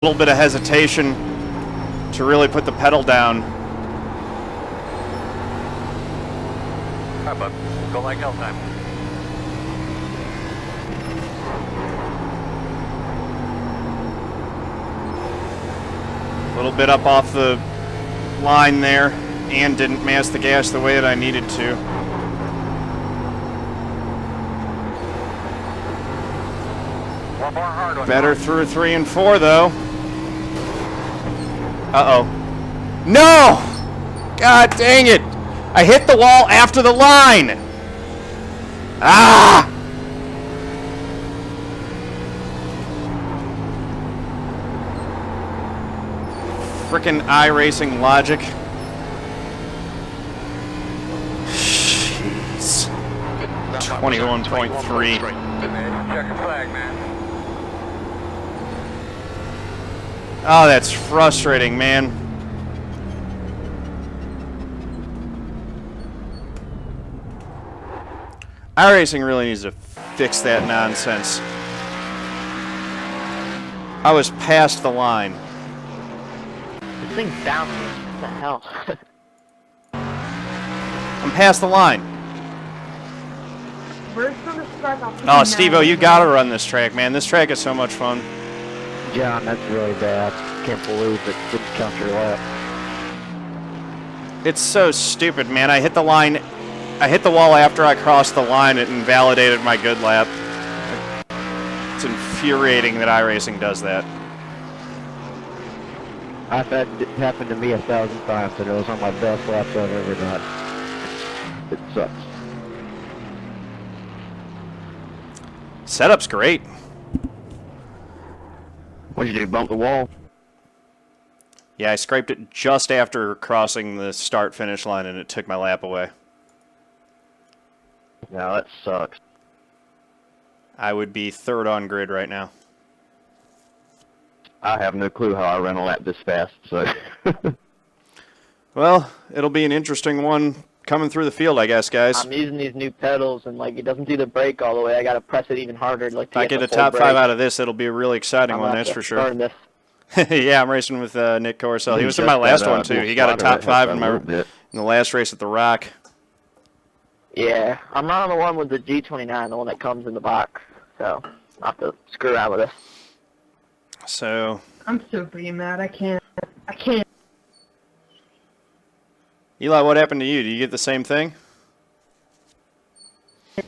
little bit of hesitation to really put the pedal down. All right, bud. Go like hell time. A little bit up off the line there, and didn't mass the gas the way that I needed to. One more hard one. Better through 3 and 4 though. Uh-oh. No! God dang it! I hit the wall after the line! Ah! Frickin' iRacing logic. Jeez. 21.3. Check your flag, man. Oh, that's frustrating, man. iRacing really needs to fix that nonsense. I was past the line. This thing's down me. What the hell? I'm past the line. Where's the start off? Oh, Steve-O, you gotta run this track, man. This track is so much fun. John, that's really bad. Can't believe it didn't count your lap. It's so stupid, man. I hit the line. I hit the wall after I crossed the line. It invalidated my good lap. It's infuriating that iRacing does that. I've had it happen to me 1,000 times, and it was on my best laps I've ever done. It sucks. Setup's great. What'd you do, bump the wall? Yeah, I scraped it just after crossing the start-finish line, and it took my lap away. No, that sucks. I would be third on grid right now. I have no clue how I ran a lap this fast, so... Well, it'll be an interesting one coming through the field, I guess, guys. I'm using these new pedals, and like it doesn't do the brake all the way. I gotta press it even harder, like If to I get the a full top brake. 5 out of this, it'll be a really exciting I'm one, gonna that's have for to sure. burn this. Yeah, I'm racing with Nick Corsell. He was in Just my last that, one too. little He got a slider top that 5 helps in out a my little bit. in the last race at the Rock. Yeah, I'm not on the one with the G29, the one that comes in the box. So I'll have to screw around with this. So, I'm so freaking mad. I can't. Eli, what happened to you? Did you get the same thing?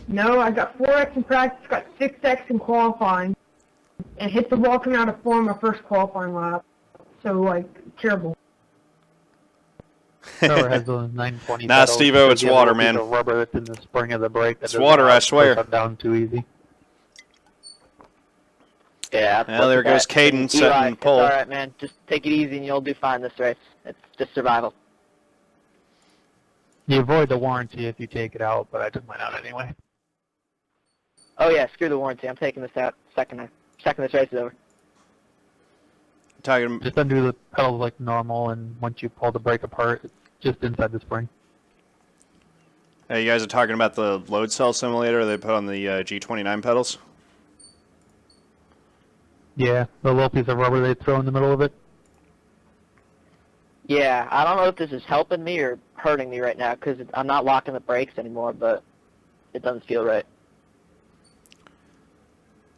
No, I got 4x in practice, got 6x in qualifying, and hit the wall coming out of 4 my first qualifying lap. So, like, terrible. Tower has a 920. Nah, Steve-O, it's water, man. The rubber that's in the spring of the brake. It's water, I swear. Down too easy. Yeah. Well, there goes Kaden setting Eli, the pole. It's alright, man. Just take it easy and you'll do fine this race. It's just survival. You avoid the warranty if you take it out, but I just went out anyway. Oh yeah, screw the warranty. I'm taking this out second this race is over. Talking. Just undo the pedals like normal, and once you pull the brake apart, it's just inside the spring. You guys are talking about the load cell simulator they put on the G29 pedals? Yeah, the little piece of rubber they throw in the middle of it. Yeah, I don't know if this is helping me or hurting me right now because I'm not locking the brakes anymore, but it doesn't feel right.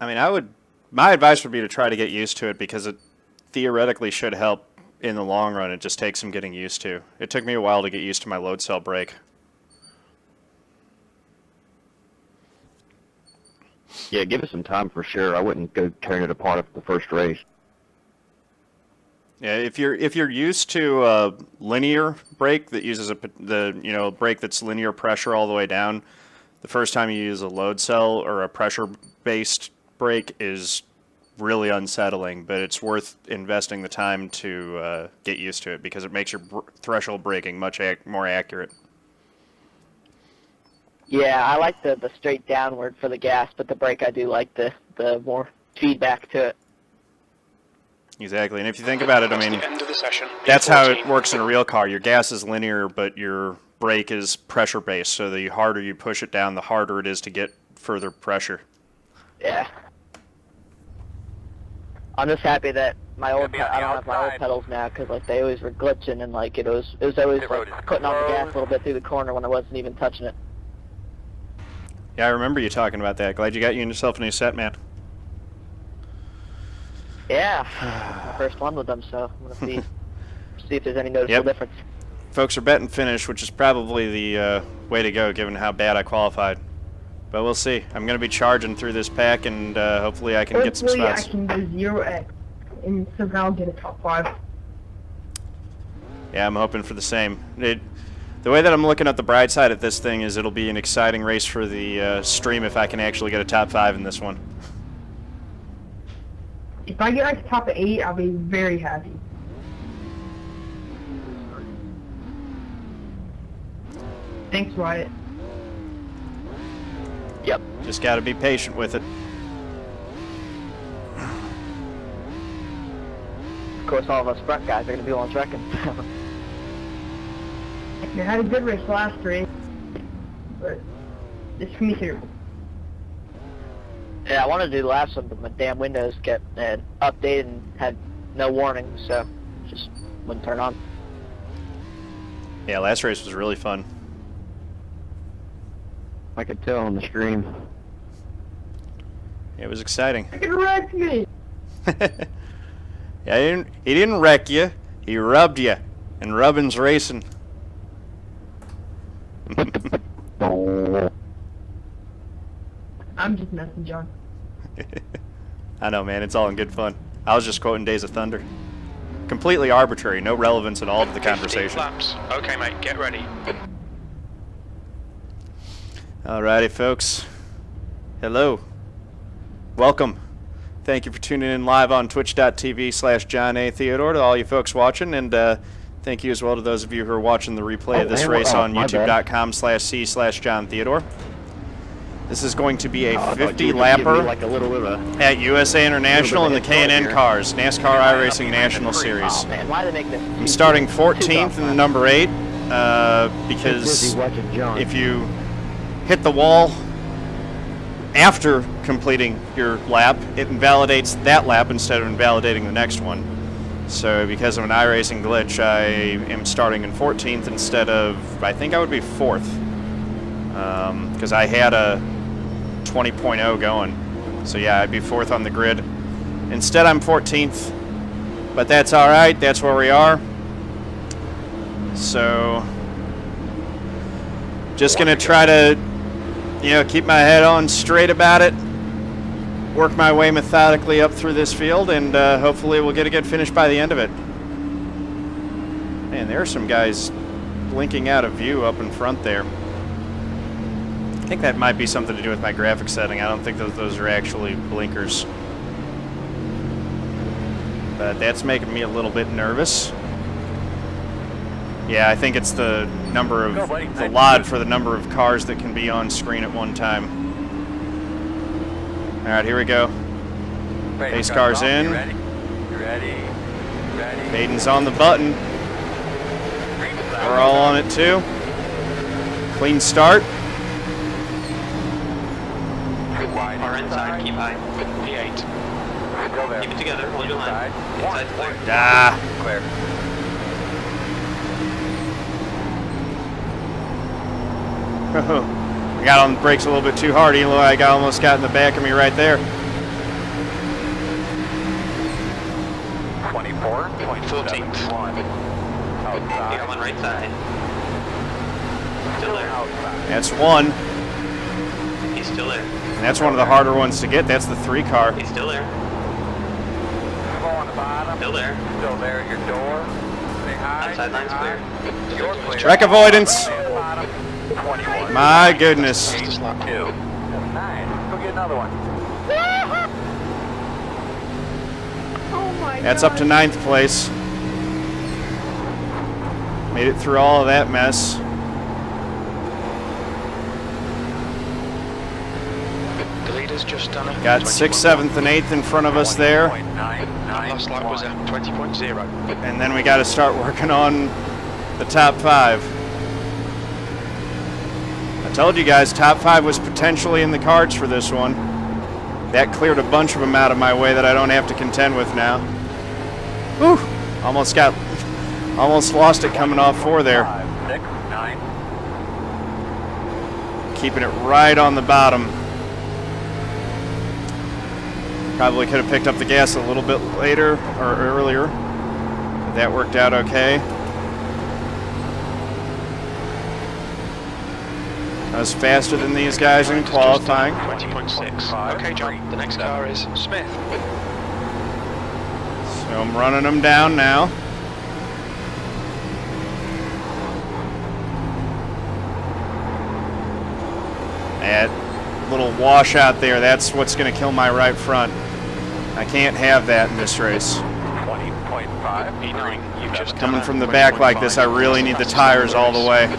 I mean, my advice would be to try to get used to it because it theoretically should help in the long run. It just takes some getting used to. It took me a while to get used to my load cell brake. Yeah, give it some time for sure. I wouldn't go tearing it apart after the first race. Yeah, if you're used to a linear brake that uses the brake that's linear pressure all the way down, the first time you use a load cell or a pressure-based brake is really unsettling, but it's worth investing the time to get used to it because it makes your threshold braking much more accurate. Yeah, I like the straight downward for the gas, but the brake I do like the more feedback to it. Exactly, and if you think about it, I mean, that's how it works in a real car. Your gas is linear, but your brake is pressure-based, so the harder you push it down, the harder it is to get further pressure. Yeah. I'm just happy that my old be on the I don't have my old outside. pedals now because like they always were glitching and like it was always Pit road like is putting on the gas a closed. little bit through the corner when I wasn't even touching it. Yeah, I remember you talking about that. Glad you got yourself a new set, man. Yeah, my first one with them, so I'm gonna see if there's any noticeable Yep. difference. Folks are betting finish, which is probably the way to go given how bad I qualified. But we'll see. I'm going to be charging through this pack, and hopefully I can get some Hopefully I spots. can go 0x and somehow get a top 5. Yeah, I'm hoping for the same. The way that I'm looking at the bright side at this thing is it'll be an exciting race for the stream if I can actually get a top 5 in this one. If I get like a top 8, I'll be very happy. Thanks, Wyatt. Yep. Just got to be patient with it. Of course, all of us front guys are gonna be the ones wrecking. I had a good race last race, but this can be terrible. Yeah, I wanted to do the last one, but my damn Windows kept updated and had no warning, so just wouldn't turn on. Yeah, last race was really fun. I could tell on the stream. It was exciting. It wrecked me! Yeah, he didn't wreck you. He rubbed you. And rubbing's racing. I'm just messing, John. I know, man. It's all in good fun. I was just quoting Days of Thunder. Completely arbitrary. No relevance at all to the 15 conversation. laps. Okay, mate, get ready. Alrighty, folks. Hello. Welcome. Thank you for tuning in live on twitch.tv/John A. Theodore to all you folks watching, and thank you as well to those of you who are watching the replay of this race on youtube.com/c/John Theodore. This is going to be a 50-lapper Like a little bit of at USA International in the head start K&N here. cars, NASCAR iRacing National Series. Oh man, why do they make this? I'm starting 14th in the number 8 because if you hit the wall after completing your lap, it invalidates that lap instead of invalidating the next one. So because of an iRacing glitch, I am starting in 14th instead of, I think I would be 4th. Because I had a 20.0 going. So yeah, I'd be 4th on the grid. Instead I'm 14th, but that's alright, that's where we are. So, just gonna try to, keep my head on straight about it, work my way methodically up through this field, and hopefully we'll get a good finish by the end of it. Man, there are some guys blinking out of view up in front there. I think that might be something to do with my graphics setting. I don't think those are actually blinkers. But that's making me a little bit nervous. Yeah, I think it's the number of the LOD for the number of cars that can be on screen at one time. All right, here we go. Base car's in. You ready? You ready? You ready? Kaden's on the button. Green flag. We're all on it too. Clean start. Wide Far inside, keep high. P8. Go there. Keep it together, hold your line. Inside clear. Ah. Clear. I got on the brakes a little bit too hard. Eli almost got in the back of me right there. 24. 14th. Outside. You got one right side. Still there. Outside. That's one. He's still there. And that's one of the harder ones to get. That's the 3 car. He's still there. Go on the bottom. Still there. Still there at your door. Stay high. Outside line's clear. You're clear. Wreck avoidance. Stay at the bottom. 21. My goodness. 2. Nice. Go get another one. Oh my god. That's up to 9th place. Made it through all of that mess. The leader's just done it. Got 6th, 7th, and 8th in front of us there. 20.991. Last lap was at 20.0. And then we got to start working on the top 5. I told you guys top 5 was potentially in the cards for this one. That cleared a bunch of them out of my way that I don't have to contend with now. Whew! Almost lost it coming off 4 there. 5, 6, 9. Keeping it right on the bottom. Probably could have picked up the gas a little bit later or earlier. But that worked out okay. I was faster than these guys in qualifying. 20.6. Okay, John. The next car is Smith. So I'm running them down now. That little washout there, that's what's going to kill my right front. I can't have that in this race. 20.5. P9. You've just Coming from the back like this, I really need the tires all the way.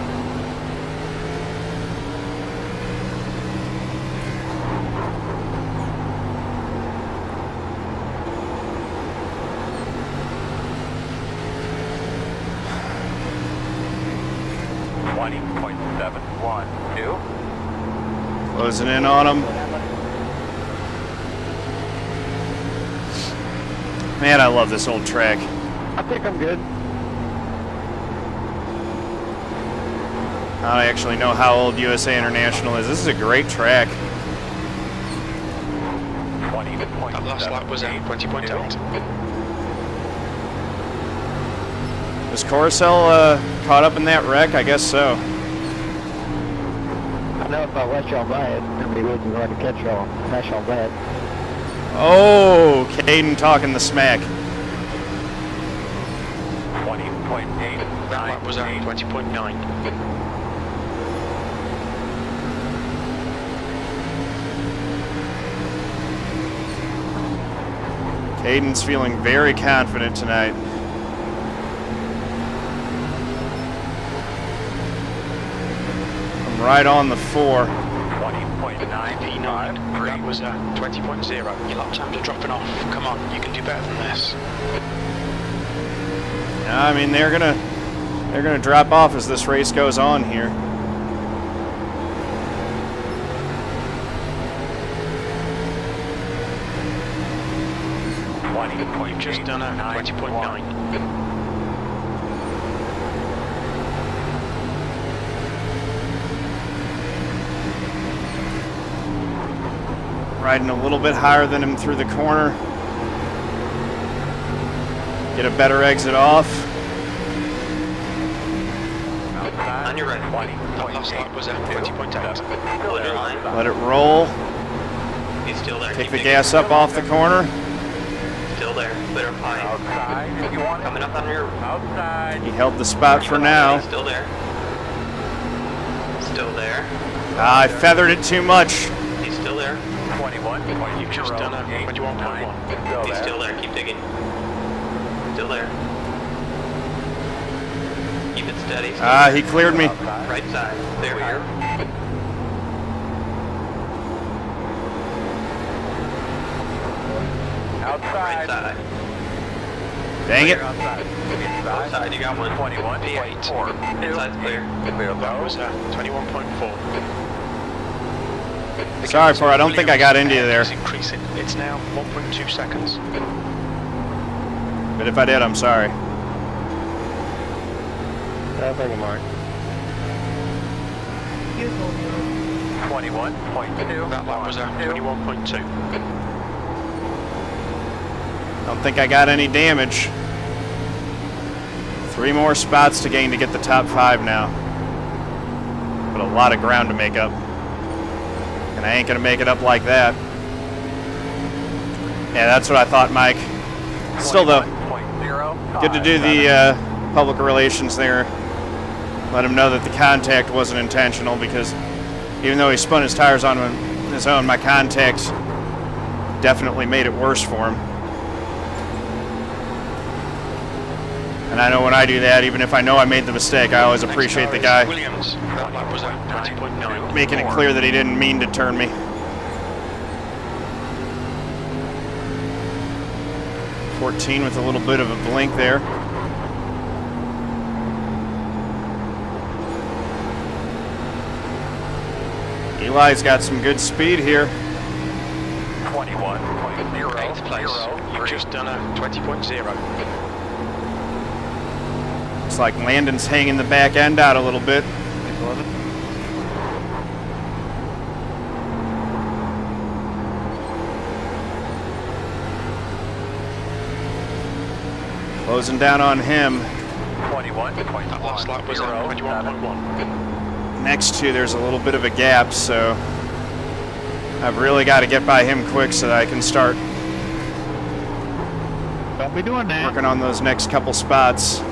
Closing in on them. Man, I love this old track. I think I'm good. I don't actually know how old USA International is. This is a great track. That last lap was at 20.8. Was Coruscant caught up in that wreck? I guess so. I know if I let y'all buy it, nobody would be going to catch y'all. Smash y'all bad. Oh, Kaden talking the smack. 20.8. That lap was at 20.9. Caden's feeling very confident tonight. I'm right on the 4. 20.9. P9. That was at 20.0. Your lap times are dropping off. Come on, you can do better than this. I mean, they're gonna drop off as this race goes on here. You've just done a 20.9. Riding a little bit higher than him through the corner. Get a better exit off. And you're ready. That last lap was at 20.8. Let it roll. He's still there. Take the gas up off the corner. Still there. Clear of high. Outside if you want it. Coming up on your... Outside. He held the spot for now. Still there. Still there. I feathered it too much. He's still there. 21. You've just done a 21.1. He's still there. Keep digging. Still there. Keep it steady. He cleared me. Right side. Clear here. Outside. Right side. Dang it. Outside. Outside, you got one. 21. P8. 4. Inside's clear. Clear That low. was 21.4. Sorry, Ford, I don't think I got into you there. It's increasing. It's now 1.2 seconds. But if I did, I'm sorry. Thank you, Mark. 21.2. That lap was at 21.2. Don't think I got any damage. 3 more spots to gain to get the top 5 now. But a lot of ground to make up. And I ain't gonna make it up like that. Yeah, that's what I thought, Mike. Still though, 21.0. good to do the public relations there. Let him know that the contact wasn't intentional, because even though he spun his tires on his own, my contact definitely made it worse for him. And I know when I do that, even if I know I made the mistake, I always appreciate the guy Williams. That lap was at 20.9. making it clear that he didn't mean to turn me. 14 with a little bit of a blink there. Eli's got some good speed here. 21.0. 8th place. You've just done a 20.0. Looks like Landon's hanging the back end out a little bit. Closing down on him. 21.1. That last lap was a 21.1. Next to there's a little bit of a gap, so I've really got to get by him quick so that I can start Don't be doing that. working on those next couple spots.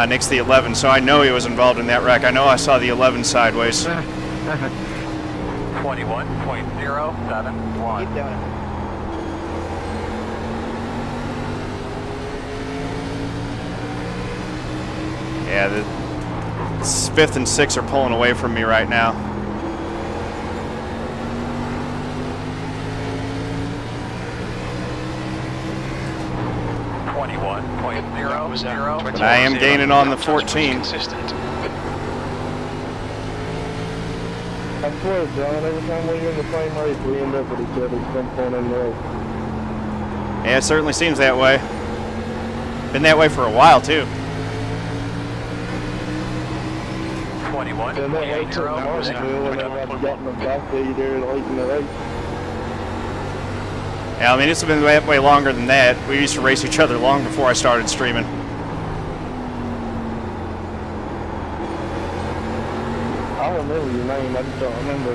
Nick's the 11, so I know he was involved in that wreck. I know I saw the 11 sideways. 21.071. Keep doing it. Yeah, the 5th and 6th are pulling away from me right now. That was a 20.0. I am gaining on the Lap times 14. Consistent. I swear, John, every time we're in the same race, we end up with each other at some point in the race. Yeah, it certainly seems that way. Been that way for a while, too. 21. And that way to Martinsville, whenever I've gotten them back to you there late in the race. Yeah, I mean, it's been that way longer than that. We used to race each other long before I started streaming. I remember your name, I just don't remember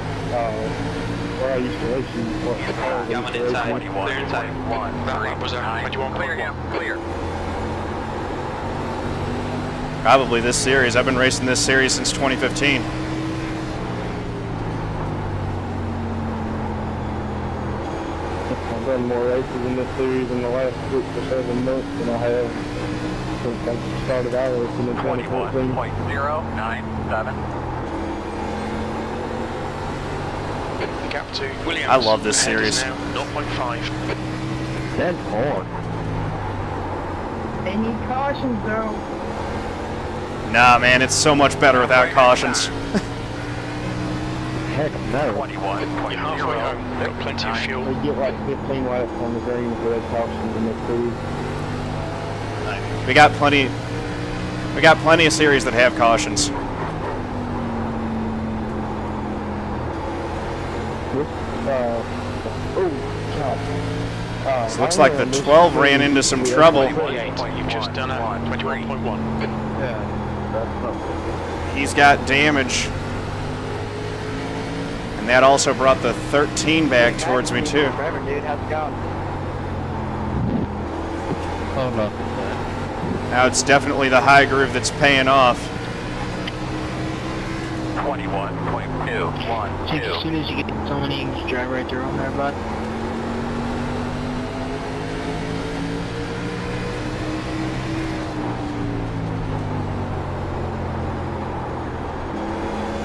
where I used to race you. What the car I used to race you. 21.1. That lap was a 21.1. Clear. Probably this series. I've been racing this series since 2015. I've done more races in this series in the last 6 or 7 months than I have since I started iRacing in 2014. 21.097. The gap to Williams. I love this ahead is series. now 0.5. That's hard. They need cautions though. Nah, man, it's so much better without cautions. Heck no. 21.0. You're halfway home. Got plenty of fuel. We get like 15 laps on the green for that caution in this series. We got plenty of series that have cautions. So looks like the 12 ran into some trouble. You've just done a 21.1. Yeah, that's something. He's got damage. And that also brought the 13 back towards me too. Forever, dude. How's it going? Oh no. Now it's definitely the high groove that's paying off. 21.212. Think as soon as you get someone, you can just drive right through them there, bud.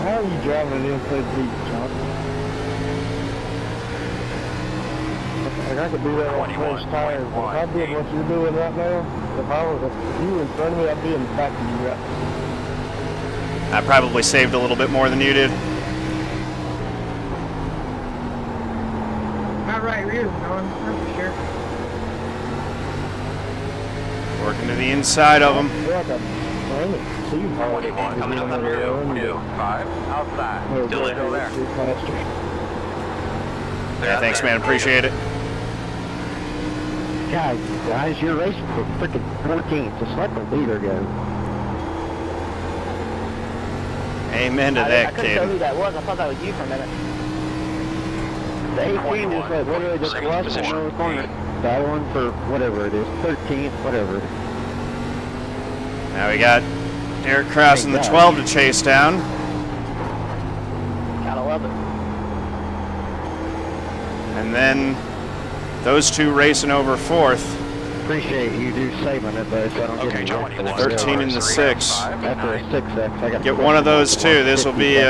How are you driving an MPG, John? Like I could do that on fresh tires. If I did what you're doing right now, if you were in front of me, I'd be in the back of you right now. I probably saved a little bit more than you did. Not right rear, John. That's for sure. Working to the inside of him. I feel like I'm running too hard. 21. Coming up on 225. Outside. Still in. Still there. Yeah, thanks, man. Appreciate it. Guys, you're racing for freaking 14th. Just let the leader go. Amen to that, I couldn't tell who kid. that was. I thought that was you for a minute. The 18 is like literally just Second left position. in the corner. Battling for whatever it is, 13th, whatever. Now we got Eric Krause in the 12 to chase down. Gotta love it. And then those two racing over 4th. Appreciate you do saving it, but so I don't Okay, get John, any you rest. 13 in the 6. After a 6X, I got Get one of those too. This will be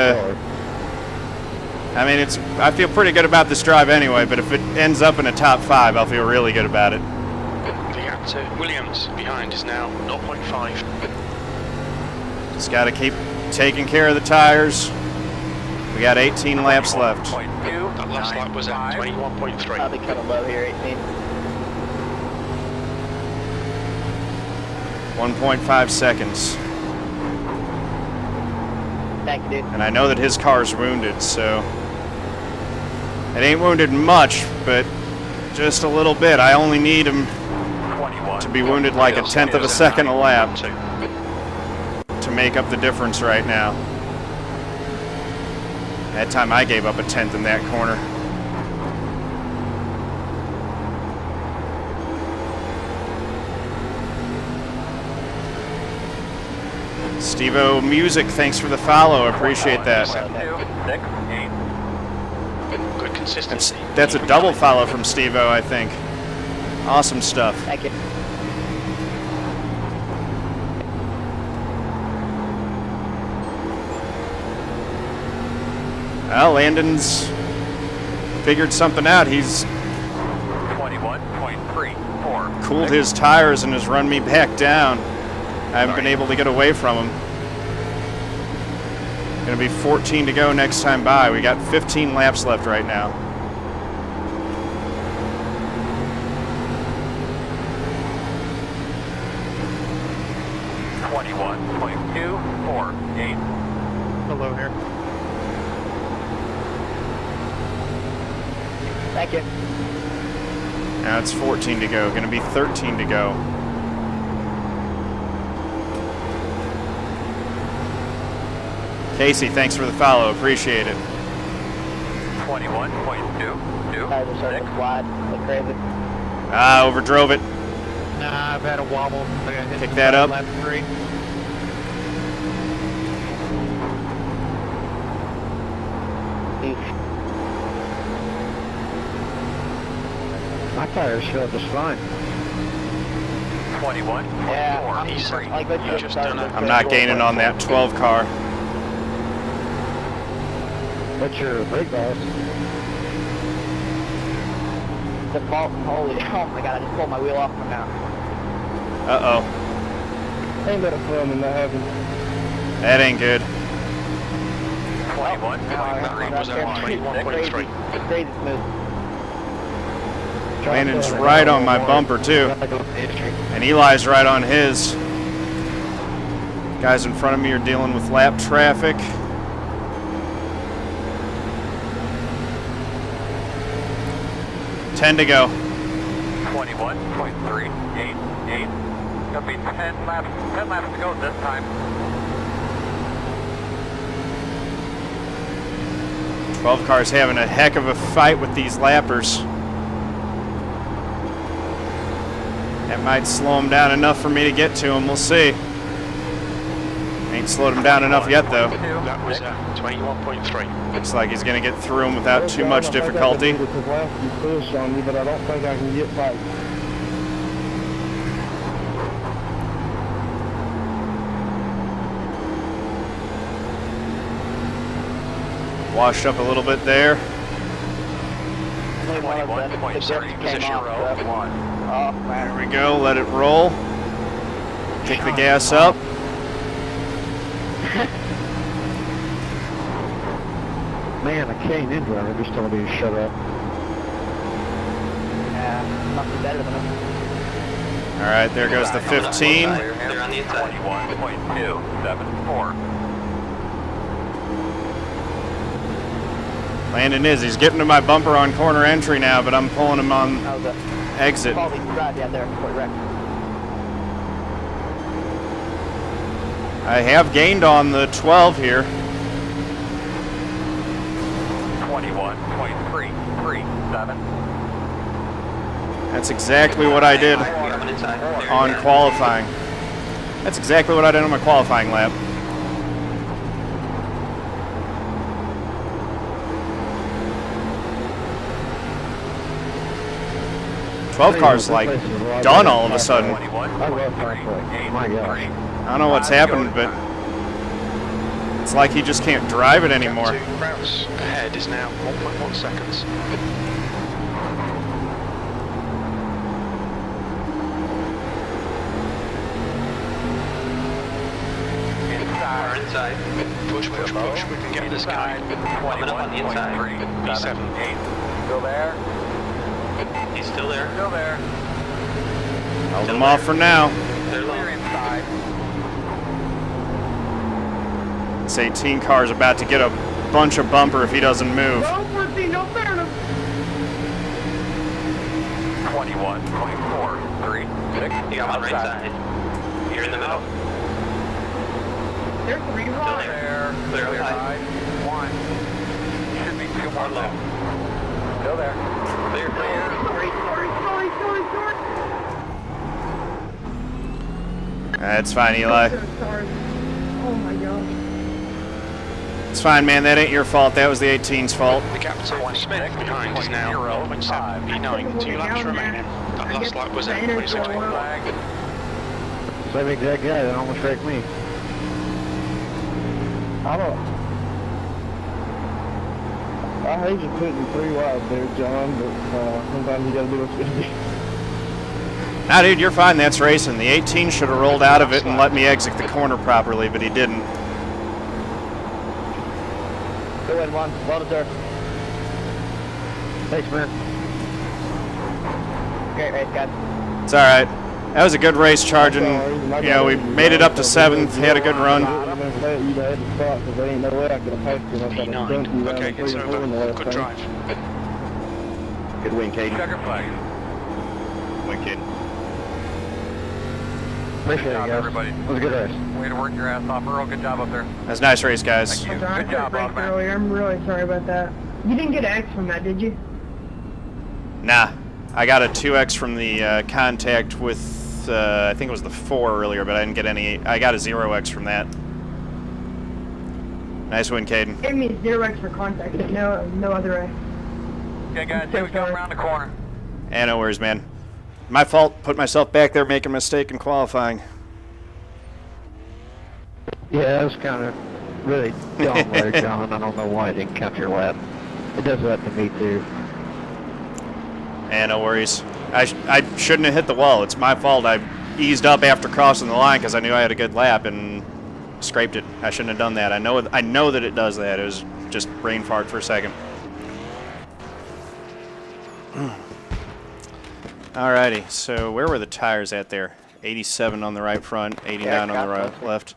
I mean, I feel pretty good about this drive anyway, but if it ends up in a top 5, I'll feel really good about it. The gap to Williams behind is now 0.5. Just got to keep taking care of the tires. We got 18 laps left. That last lap was at 21.3. I'll be kind of low here, 18. 1.5 seconds. Thank you, dude. And I know that his car's wounded, so it ain't wounded much, but just a little bit. I only need him to be wounded like a tenth of a second a lap to make up the difference right now. That time I gave up a tenth in that corner. Steve-O Music, thanks for the follow. Appreciate that. Good consistency. That's a double follow from Steve-O, I think. Awesome stuff. Thank you. Well, Landon's figured something out. He's 21.34. cooled his tires and has run me back down. I haven't been able to get away from him. Gonna be 14 to go next time by. We got 15 laps left right now. Hello here. Thank you. Now it's 14 to go. Gonna be 13 to go. Casey, thanks for the follow. Appreciate it. 21.22. Tires are starting to slide like crazy. Ah, overdrove it. Nah, I've had a wobble. I got hit Pick that up. Lap 3. My tires show up just fine. 21.4. Yeah, like what you just done. I'm not gaining on that 12 car. What's your brake bias? Default. Holy, oh my god! I just pulled my wheel off from now. Uh-oh. Ain't that fun when that happens? That ain't good. 21.3 was at 21.3. Crazy smooth. Landon's right on my bumper, too. And Eli's right on his. Guys in front of me are dealing with lap traffic. Ten to go. 21.388. Gonna be 10 laps to go this time. 12 cars having a heck of a fight with these lappers. That might slow them down enough for me to get to them. We'll see. Ain't slowed him down enough yet, though. That was at 21.3. Looks like he's going to get through them without too much difficulty. I got last few push on me, but I don't think I can get back. Washed up a little bit there. Only one of them. The disc came Position off, row. so- Oh man. There we go. Let it roll. Kick the gas up. Man, a K&N driver just told me to shut up. Yeah, must be better than him. All right, there goes the 15. They're on the inside. 21.274. Landon is. He's getting to my bumper on corner entry now, but I'm pulling him on That was a exit. quality drive out there before he wrecked. I have gained on the 12 here. 21.337. That's exactly what I did on qualifying. That's exactly what I did on my qualifying lap. Twelve cars like done all of a sudden. I love Franklin. My gosh. I don't know what's happened, but it's like he just can't drive it anymore. 2 routes ahead is now 1.1 seconds. car inside. Push, push, push. We can get this guy. Coming up on the inside. B7. 8. Still there? He's still there. Still there. Hold them off for now. They're low. Clear inside. This 18 car is about to get a bunch of bumper if he doesn't move. No mercy, no fairness. 21, 24, 3, 6. You got one right side. You're in the middle. There's 3 Still high. there. Clear Clear high. 1. Should be 2 more low. Still there. Clear, clear. Sorry. That's fine, Eli. So sorry. Oh my gosh. It's fine, man. That ain't your fault. That was the 18's fault. The captain Smith behind is now 0.7 B9. 2 laps remaining. That last lap was at 26. Flag. Same exact guy that almost wrecked me. I hate you putting 3 wide there, John, but sometimes you gotta do what's gonna be. Nah, dude, you're fine. That's racing. The 18 should have rolled out of it and let me exit the corner properly, but he didn't. Go ahead, one. Well deserved. Thanks, man. Great race, guys. It's all right. That was a good race, charging. You know, we made it up to 7th. Had a good run. B9. Okay, it's over. Good drive. Good win, Kaden. Checker flag. Win, Kaden. Appreciate it, Good job, guys. everybody. It was a good race. Way to work your ass off, Earl. Good job up there. That's a nice race, guys. Thank you. I Good job, braked Bachman. earlier. I'm really sorry about that. You didn't get an X from that, did you? Nah, I got a 2X from the contact with, I think it was the 4 earlier, but I didn't get any. I got a 0X from that. Nice win, Kaden. Gave me 0X for contact, but no other X. Okay, guys, here we go around the corner. And no worries, man. My fault. Put myself back there making a mistake in qualifying. Yeah, that was kind of really dumb there, John. I don't know why it didn't count your lap. It does that to me, too. And no worries. I shouldn't have hit the wall. It's my fault. I eased up after crossing the line because I knew I had a good lap and scraped it. I shouldn't have done that. I know that it does that. It was just brain fart for a second. Alrighty, so where were the tires at there? 87 on the right front, 89 on the right left.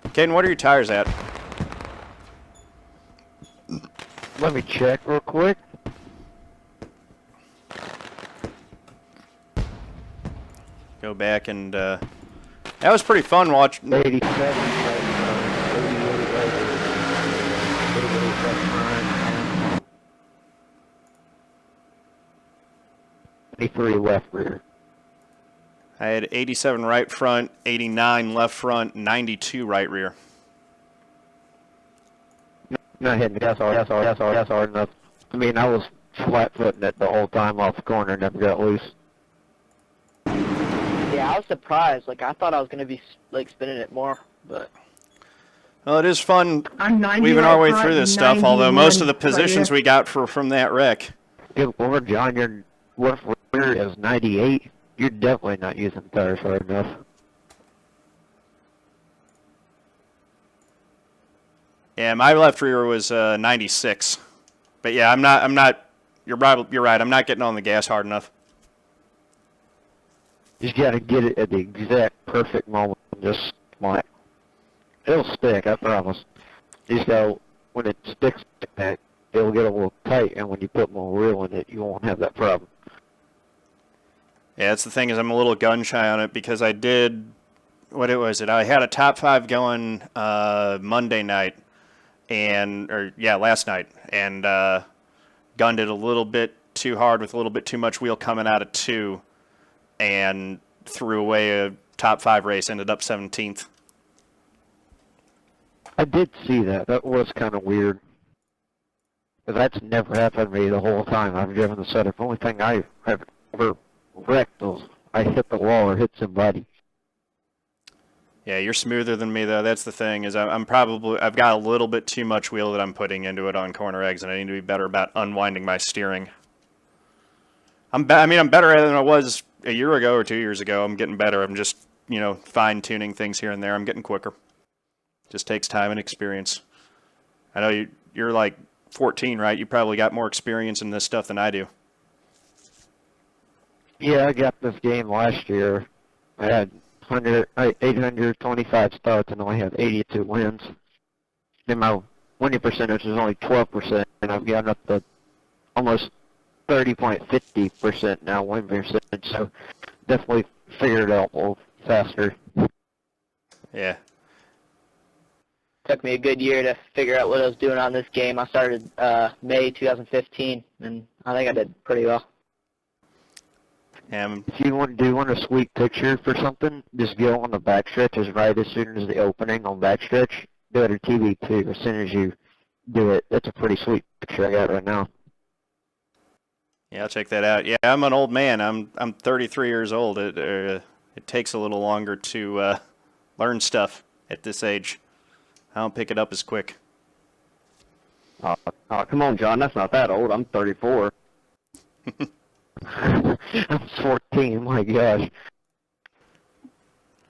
Kaden, what are your tires at? Let me check real quick. Go back and that was pretty fun watching. 87. Right, 83 left rear. I had 87 right front, 89 left front, 92 right rear. Not hitting the gas hard enough. I mean, I was flat-footing it the whole time off the corner, never got loose. Yeah, I was surprised. Like, I thought I was gonna be like spinning it more, but Well, it is fun I'm 90 weaving our right way front through this and stuff, although 91 most of the right positions rear. we got from that wreck. Good Lord, John, your left rear is 98. You're definitely not using the tires hard enough. Yeah, my left rear was 96. But yeah, I'm not. You're right. I'm not getting on the gas hard enough. You just gotta get it at the exact perfect moment. Just like it'll stick, I promise. You just gotta, when it sticks like that, it'll get a little tight, and when you put more wheel in it, you won't have that problem. Yeah, that's the thing is I'm a little gun shy on it because I did I had a top 5 going Monday night last night, and gunned it a little bit too hard with a little bit too much wheel coming out of 2, and threw away a top 5 race. Ended up 17th. I did see that. That was kind of weird. But that's never happened to me the whole time I've driven the setup. The only thing I have ever wrecked was I hit the wall or hit somebody. Yeah, you're smoother than me though. That's the thing is I've got a little bit too much wheel that I'm putting into it on corner eggs, and I need to be better about unwinding my steering. I'm better at it than I was a year ago or 2 years ago. I'm getting better. I'm just you know, fine-tuning things here and there. I'm getting quicker. Just takes time and experience. I know you're like 14, right? You probably got more experience in this stuff than I do. Yeah, I got this game last year. I had 825 starts and only had 82 wins. And my winning percentage is only 12%, and I've gotten up to almost 30.50% now win percentage. So definitely figured it out a little faster. Yeah. Took me a good year to figure out what I was doing on this game. I started May 2015, and I think I did pretty well. If you want to want a sweet picture for something, just go on the backstretch right as soon as the opening on backstretch. Do it at TV2 as soon as you do it. That's a pretty sweet picture I got right now. Yeah, I'll check that out. Yeah, I'm an old man. I'm 33 years old. It takes a little longer to learn stuff at this age. I don't pick it up as quick. Oh, come on, John. That's not that old. I'm 34. I'm 14. My gosh.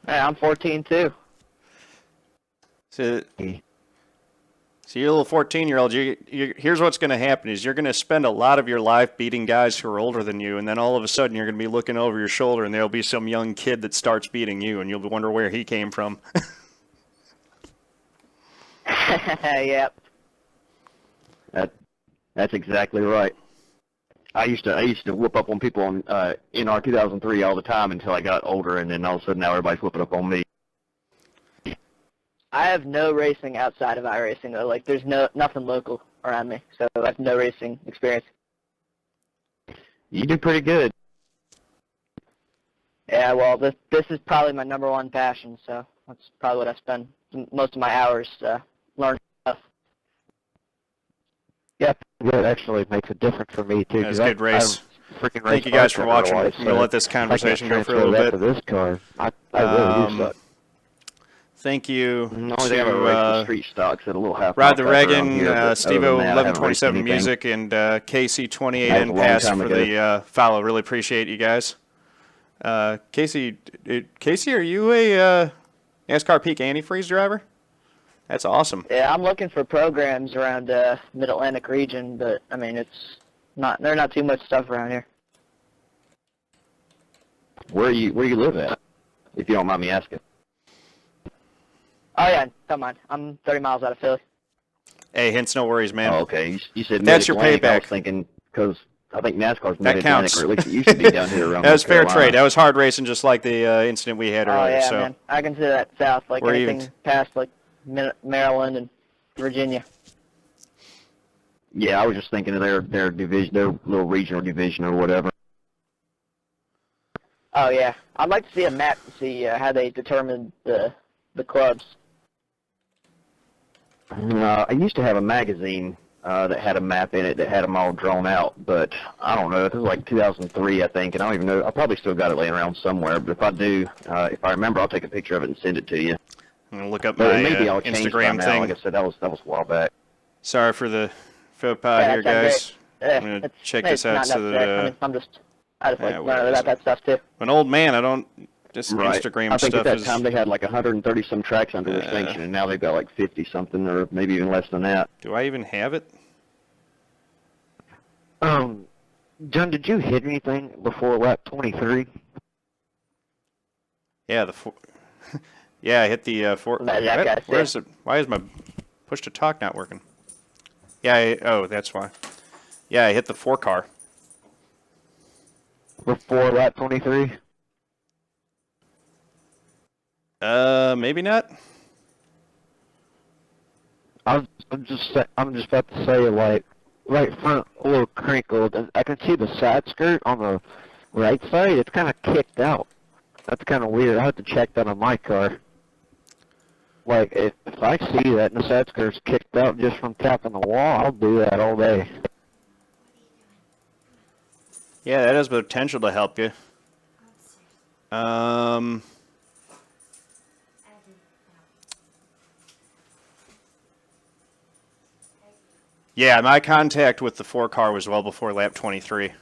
Hey, I'm 14 too. So you're a little 14-year-old. Here's what's going to happen is you're going to spend a lot of your life beating guys who are older than you, and then all of a sudden you're going to be looking over your shoulder, and there'll be some young kid that starts beating you, and you'll wonder where he came from. Yep. That's exactly right. I used to whoop up on people on NR 2003 all the time until I got older, and then all of a sudden now everybody's whooping up on me. I have no racing outside of iRacing though. Like, there's nothing local around me, so I have no racing experience. You do pretty good. Yeah, well, this is probably my number one passion, so that's probably what I spend most of my hours learning stuff. Yeah, that actually makes a difference for me too. That was a good race. Thank you guys guys for watching. I'm going to let this conversation go for a little bit. To this car. I really do suck. Thank you They have a race with street stocks at a little half. Rod the Reagan, Steve-O 1127 Music, and Casey 28N Pass for the follow. Really appreciate you guys. Casey, are you a NASCAR Peak antifreeze driver? That's awesome. Yeah, I'm looking for programs around Mid-Atlantic region, but I mean, there's not too much stuff around here. Where you live at, if you don't mind me asking? Oh yeah, come on. I'm 30 miles out of Philly. Hey, hence no worries, man. Oh, okay. You said that's your Mid-Atlantic. payback. I was thinking because I think NASCAR's that Mid-Atlantic, counts. or at least it used to be down here around. That was fair Carolina. trade. That was hard racing, just like the incident we had earlier. Oh yeah, so. man. I consider that south, like We're anything even. past like Maryland and Virginia. Yeah, I was just thinking of their division, their little regional division or whatever. Oh yeah, I'd like to see a map to see how they determined the clubs. I used to have a magazine that had a map in it that had them all drawn out, but I don't know. It was like 2003, I think, and I don't even know. I probably still got it laying around somewhere, but if I do, if I remember, I'll take a picture of it and send it to you. I'm going to look up But my it may be all changed by Instagram now. thing. Like I said, that was a while back. Sorry for the faux pas here, guys. I'm going to check this out. Not necessary. I just like learning about that stuff too. An old man, I don't just Right. Instagram I think stuff at that is. time they had like 130 some tracks under their sanction, and now they've got like 50 something, or maybe even less than that. Do I even have it? John, did you hit anything before lap 23? Yeah, yeah, I hit the four. That guy's Where's it? Why is my push to talk not working? Yeah, oh, that's why. Yeah, I hit the 4-car. Before lap 23? Maybe not. I'm just about to say, like, right front a little crinkled, and I can see the side skirt on the right side. It's kind of kicked out. That's kind of weird. I have to check that on my car. Like, if I see that and the side skirt's kicked out just from tapping the wall, I'll do that all day. Yeah, that has the potential to help you. Yeah, my contact with the 4-car was well before lap 23.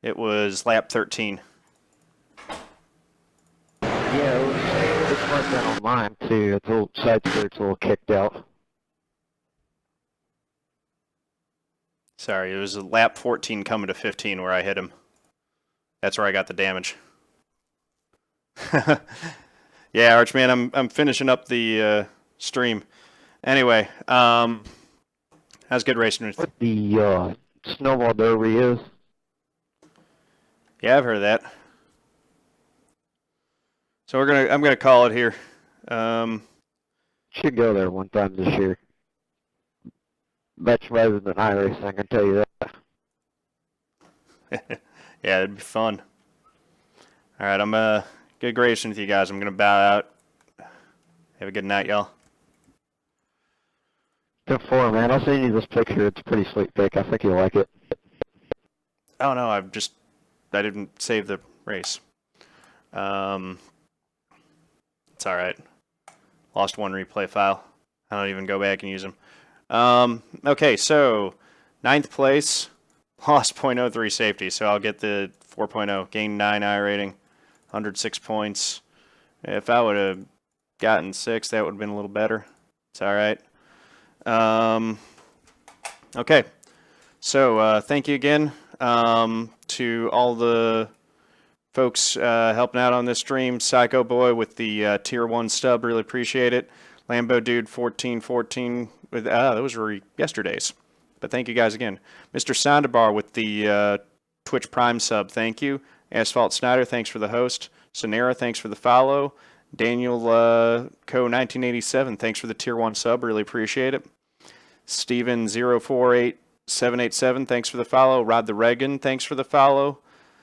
It was lap 13. Yeah, this might been on mine too. It's a little side skirt's a little kicked out. Sorry, it was lap 14 coming to 15 where I hit him. That's where I got the damage. Yeah, Archman, I'm finishing up the stream. Anyway, how's good racing? What the snowball derby is? Yeah, I've heard of that. So I'm gonna call it here. Should go there one time this year. Much better than iRacing, I can tell you that. Yeah, it'd be fun. All right, I'm good racing with you guys. I'm gonna bow out. Have a good night, y'all. 10-4, man. I'll send you this picture. It's a pretty sweet pic. I think you'll like it. Oh no, I didn't save the race. It's all right. Lost one replay file. I don't even go back and use them. Okay, so 9th place, lost .03 safety, so I'll get the 4.0, gained 9 I rating, 106 points. If I would have gotten 6, that would have been a little better. It's all right. Okay, so thank you again to all the folks helping out on this stream. Psycho Boy with the Tier 1 stub, really appreciate it. Lambo Dude 1414 with those were yesterday's, but thank you guys again. Mr. Soundabar with the Twitch Prime sub, thank you. Asphalt Snyder, thanks for the host. Sonera, thanks for the follow. Daniel Co 1987, thanks for the Tier 1 sub, really appreciate it. Steven 048787, thanks for the follow. Rod the Reagan, thanks for the follow.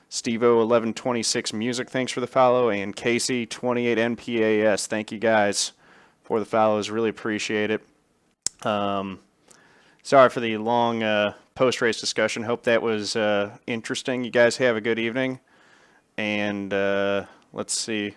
Stevo 1126 Music, thanks for the follow. And Casey 28 NPAS, thank you guys for the follows, really appreciate it. Sorry for the long post-race discussion. Hope that was interesting. You guys have a good evening. And let's see.